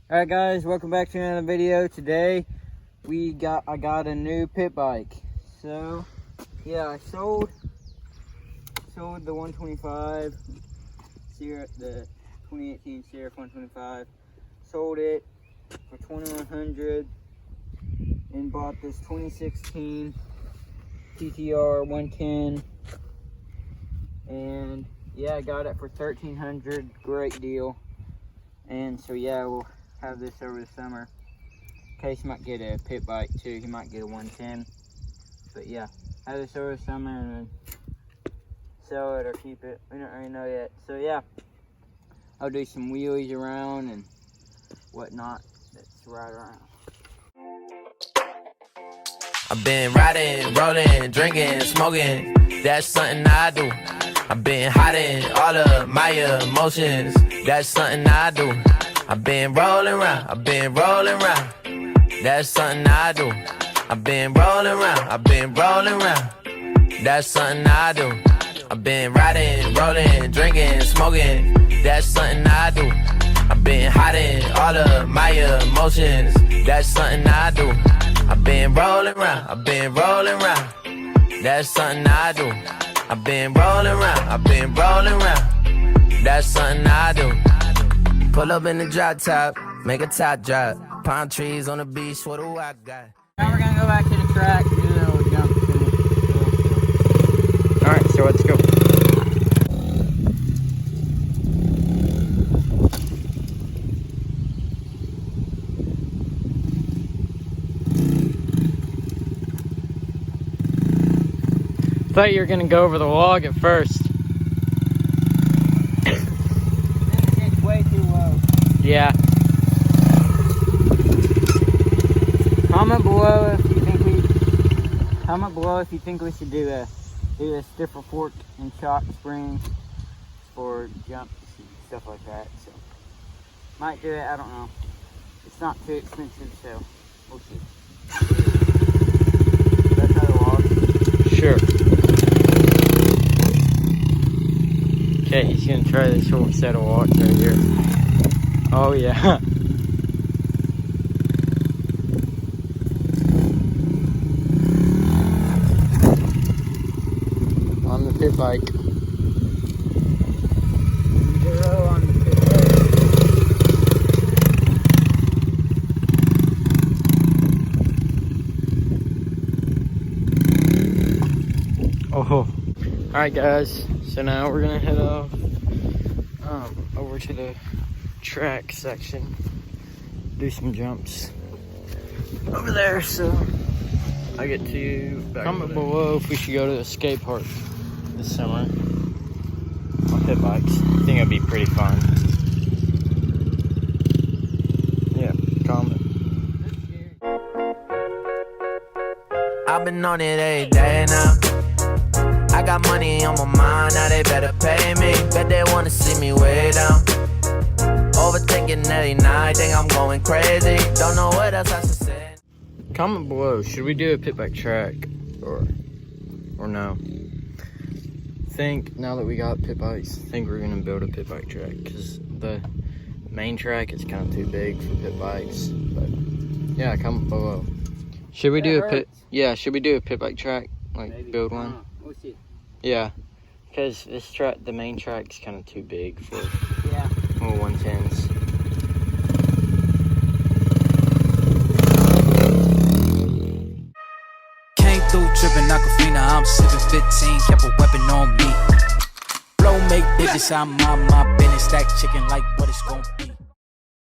Alright guys, welcome back to another video. Today I got a new pit bike. So yeah, I sold the 125 the 2018 CRF125. Sold it for $2,100 and bought this 2016 TTR110. And yeah, I got it for $1,300. Great deal. And so yeah, we'll have this over the summer. Case might get a pit bike too. He might get a 110. But yeah, have this over the summer and then sell it or keep it. We don't really know yet. So yeah, I'll do some wheelies around and whatnot. Let's ride around. I've been riding, rolling, drinking, smoking. That's something I do. I've been hiding all of my emotions. That's something I do. I've been rolling around. I've been rolling around. That's something I do. I've been rolling around. I've been rolling around. That's something I do. I've been riding, rolling, drinking, smoking. That's something I do. I've been hiding all of my emotions. That's something I do. I've been rolling around. I've been rolling around. That's something I do. I've been rolling around. I've been rolling around. That's something I do. Pull up in the drop top, make a top drop. Palm trees on the beach, what do I got? Now we're gonna go back to the track, do a little jump. Alright, so let's go. Thought you were gonna go over the log at first. It's way too low. Yeah. Comment below if you think we should do a stiffer fork and shock spring for jumps and stuff like that. So might do it. I don't know. It's not too expensive, so we'll see. That's how the log. Sure. Okay, he's gonna try this short set of walks right here. Oh yeah. On the pit bike. 0 on the pit bike. Oh. Alright guys, so now we're gonna head off over to the track section, do some jumps over there, so I get to comment below if we should go to the skate park this summer on pit bikes. I think it'd be pretty fun. Yeah, comment. I've been on it every day now. I got money on my mind, now they better pay me. Bet they wanna see me way down. Overthinking every night, think I'm going crazy. Don't know what else I should say. Comment below, should we do a pit bike track or no? Think now that we got pit bikes, think we're gonna build a pit bike track because the main track is kind of too big for pit bikes. But yeah, comment below. Should we do a pit? Yeah, should we do a pit bike track? Like maybe. Build one. We'll see. Yeah, because this track, the main track, is kind of too big for little 110s. Came through dripping Aquafina, I'm sipping 15, kept a weapon on me. Blow make digits, I'm on my business, stack chicken like what it's gonna be.